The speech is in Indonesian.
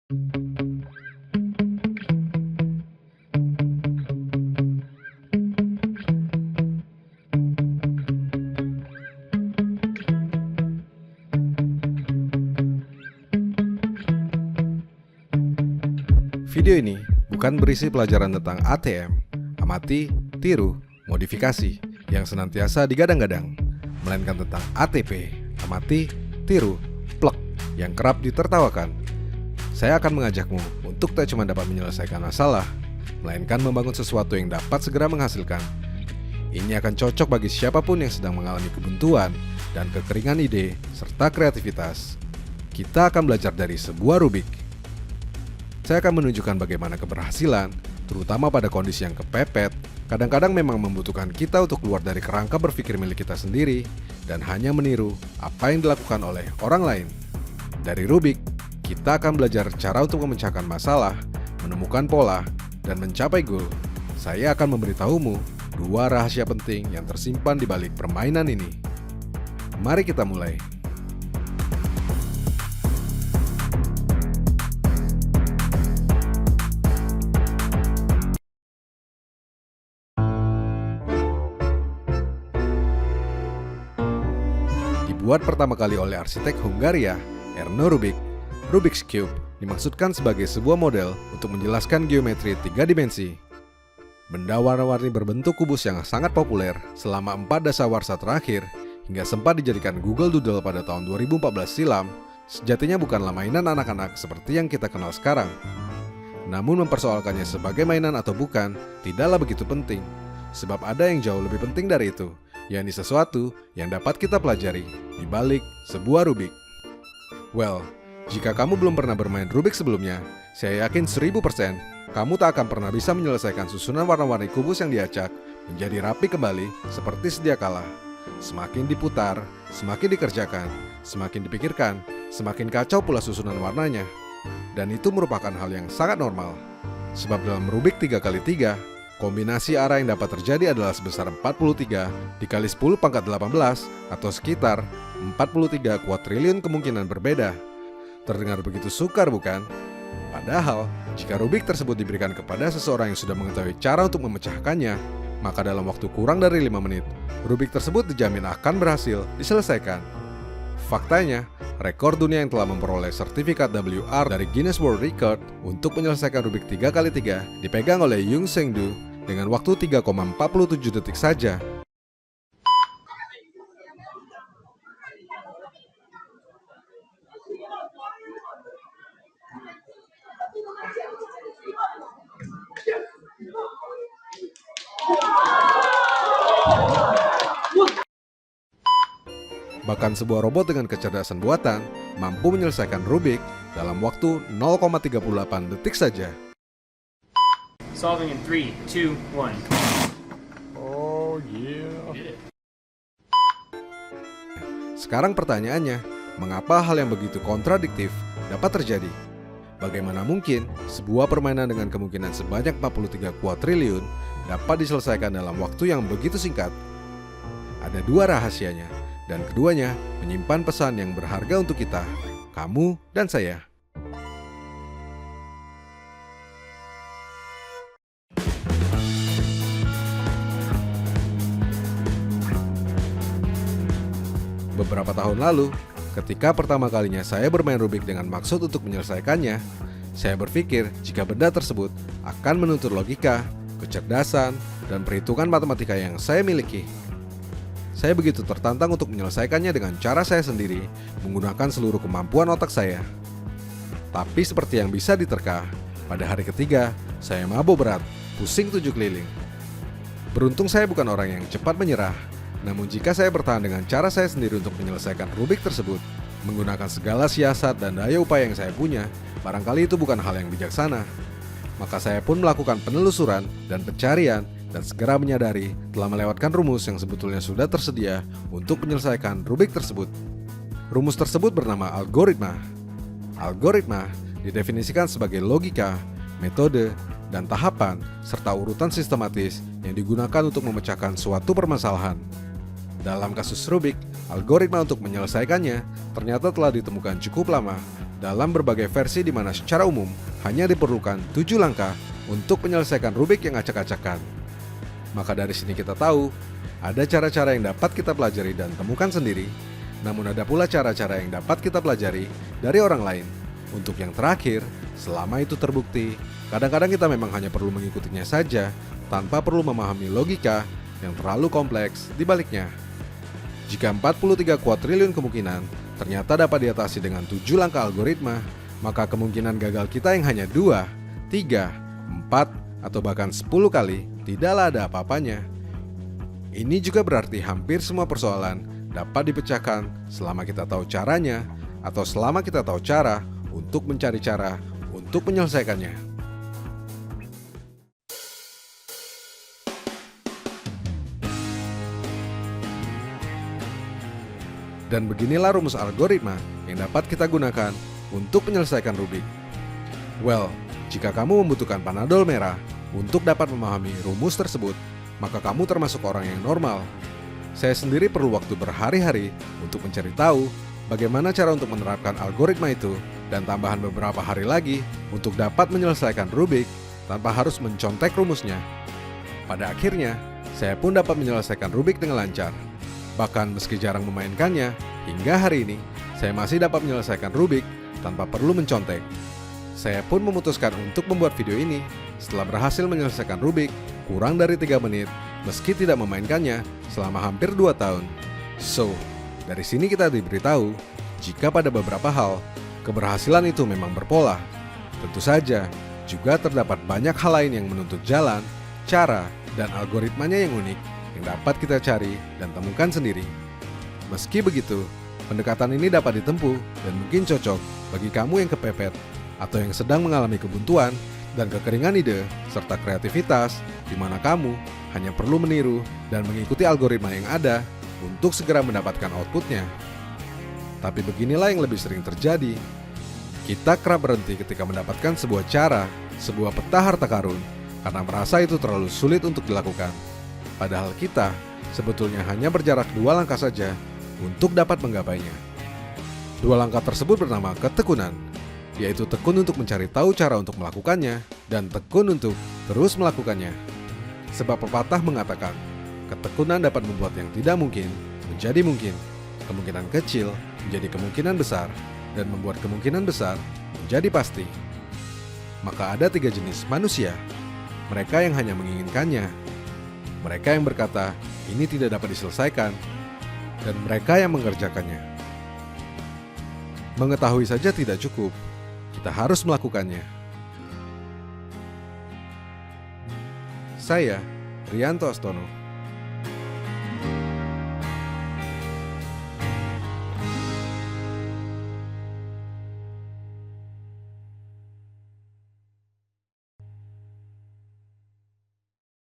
Video ini bukan berisi pelajaran tentang ATM, amati, tiru, modifikasi yang senantiasa digadang-gadang, melainkan tentang ATP, amati, tiru, plek yang kerap ditertawakan. Saya akan mengajakmu untuk tak cuma dapat menyelesaikan masalah, melainkan membangun sesuatu yang dapat segera menghasilkan. Ini akan cocok bagi siapapun yang sedang mengalami kebuntuan dan kekeringan ide serta kreativitas. Kita akan belajar dari sebuah Rubik. Saya akan menunjukkan bagaimana keberhasilan, terutama pada kondisi yang kepepet, kadang-kadang memang membutuhkan kita untuk keluar dari kerangka berpikir milik kita sendiri dan hanya meniru apa yang dilakukan oleh orang lain. Dari Rubik, kita akan belajar cara untuk memecahkan masalah, menemukan pola, dan mencapai goal. Saya akan memberitahumu dua rahasia penting yang tersimpan di balik permainan ini. Mari kita mulai. Dibuat pertama kali oleh arsitek Hungaria, Erno Rubik, Rubik's Cube dimaksudkan sebagai sebuah model untuk menjelaskan geometri 3 dimensi. Benda warna-warni berbentuk kubus yang sangat populer selama 4 dasawarsa terakhir hingga sempat dijadikan Google Doodle pada tahun 2014 silam, sejatinya bukanlah mainan anak-anak seperti yang kita kenal sekarang. Namun mempersoalkannya sebagai mainan atau bukan tidaklah begitu penting, sebab ada yang jauh lebih penting dari itu, yakni sesuatu yang dapat kita pelajari di balik sebuah Rubik. Well, jika kamu belum pernah bermain Rubik sebelumnya, saya yakin 1000% kamu tak akan pernah bisa menyelesaikan susunan warna-warni kubus yang diacak menjadi rapi kembali seperti sedia kala. Semakin diputar, semakin dikerjakan, semakin dipikirkan, semakin kacau pula susunan warnanya. Dan itu merupakan hal yang sangat normal, sebab dalam Rubik 3x3, kombinasi arah yang dapat terjadi adalah sebesar 43 dikali 10 pangkat 18 atau sekitar 43 kuadriliun kemungkinan berbeda. Terdengar begitu sukar bukan? Padahal, jika Rubik tersebut diberikan kepada seseorang yang sudah mengetahui cara untuk memecahkannya, maka dalam waktu kurang dari 5 menit, Rubik tersebut dijamin akan berhasil diselesaikan. Faktanya, rekor dunia yang telah memperoleh sertifikat WR dari Guinness World Record untuk menyelesaikan Rubik 3x3 dipegang oleh Yung Seng-du dengan waktu 3,47 detik saja. Bahkan sebuah robot dengan kecerdasan buatan mampu menyelesaikan Rubik dalam waktu 0,38 detik saja. Solving in 3, 2, 1. Oh yeah. Sekarang pertanyaannya, mengapa hal yang begitu kontradiktif dapat terjadi? Bagaimana mungkin sebuah permainan dengan kemungkinan sebanyak 43 kuadriliun dapat diselesaikan dalam waktu yang begitu singkat? Ada dua rahasianya, dan keduanya menyimpan pesan yang berharga untuk kita, kamu dan saya. Beberapa tahun lalu, ketika pertama kalinya saya bermain Rubik dengan maksud untuk menyelesaikannya, saya berpikir jika benda tersebut akan menuntut logika, kecerdasan, dan perhitungan matematika yang saya miliki. Saya begitu tertantang untuk menyelesaikannya dengan cara saya sendiri, menggunakan seluruh kemampuan otak saya. Tapi seperti yang bisa diterka, pada hari ketiga, saya mabuk berat, pusing 7 keliling. Beruntung saya bukan orang yang cepat menyerah, namun jika saya bertahan dengan cara saya sendiri untuk menyelesaikan Rubik tersebut, menggunakan segala siasat dan daya upaya yang saya punya, barangkali itu bukan hal yang bijaksana. Maka saya pun melakukan penelusuran dan pencarian, dan segera menyadari telah melewatkan rumus yang sebetulnya sudah tersedia untuk menyelesaikan Rubik tersebut. Rumus tersebut bernama algoritma. Algoritma didefinisikan sebagai logika, metode, dan tahapan, serta urutan sistematis yang digunakan untuk memecahkan suatu permasalahan. Dalam kasus Rubik, algoritma untuk menyelesaikannya ternyata telah ditemukan cukup lama dalam berbagai versi di mana secara umum hanya diperlukan 7 langkah untuk menyelesaikan Rubik yang acak-acakan. Maka dari sini kita tahu, ada cara-cara yang dapat kita pelajari dan temukan sendiri, namun ada pula cara-cara yang dapat kita pelajari dari orang lain. Untuk yang terakhir, selama itu terbukti, kadang-kadang kita memang hanya perlu mengikutinya saja, tanpa perlu memahami logika yang terlalu kompleks di baliknya. Jika 43 kuadriliun kemungkinan ternyata dapat diatasi dengan 7 langkah algoritma, maka kemungkinan gagal kita yang hanya 2, 3, 4, atau bahkan 10 kali tidaklah ada apa-apanya. Ini juga berarti hampir semua persoalan dapat dipecahkan selama kita tahu caranya, atau selama kita tahu cara untuk mencari cara untuk menyelesaikannya. Dan beginilah rumus algoritma yang dapat kita gunakan untuk menyelesaikan Rubik. Well, jika kamu membutuhkan panadol merah untuk dapat memahami rumus tersebut, maka kamu termasuk orang yang normal. Saya sendiri perlu waktu berhari-hari untuk mencari tahu bagaimana cara untuk menerapkan algoritma itu, dan tambahan beberapa hari lagi untuk dapat menyelesaikan Rubik tanpa harus mencontek rumusnya. Pada akhirnya, saya pun dapat menyelesaikan Rubik dengan lancar. Bahkan meski jarang memainkannya, hingga hari ini saya masih dapat menyelesaikan Rubik tanpa perlu mencontek. Saya pun memutuskan untuk membuat video ini setelah berhasil menyelesaikan Rubik kurang dari 3 menit meski tidak memainkannya selama hampir 2 tahun. So, dari sini kita diberitahu jika pada beberapa hal keberhasilan itu memang berpola. Tentu saja juga terdapat banyak hal lain yang menuntut jalan, cara, dan algoritmanya yang unik yang dapat kita cari dan temukan sendiri. Meski begitu, pendekatan ini dapat ditempuh dan mungkin cocok bagi kamu yang kepepet atau yang sedang mengalami kebuntuan dan kekeringan ide serta kreativitas, di mana kamu hanya perlu meniru dan mengikuti algoritma yang ada untuk segera mendapatkan outputnya. Tapi beginilah yang lebih sering terjadi. Kita kerap berhenti ketika mendapatkan sebuah cara, sebuah peta harta karun, karena merasa itu terlalu sulit untuk dilakukan. Padahal kita sebetulnya hanya berjarak 2 langkah saja untuk dapat menggapainya. 2 langkah tersebut bernama ketekunan, yaitu tekun untuk mencari tahu cara untuk melakukannya dan tekun untuk terus melakukannya. Sebab pepatah mengatakan, ketekunan dapat membuat yang tidak mungkin menjadi mungkin, kemungkinan kecil menjadi kemungkinan besar, dan membuat kemungkinan besar menjadi pasti. Maka ada 3 jenis manusia, mereka yang hanya menginginkannya, mereka yang berkata ini tidak dapat diselesaikan, dan mereka yang mengerjakannya. Mengetahui saja tidak cukup, kita harus melakukannya. Saya, Rianto Astono.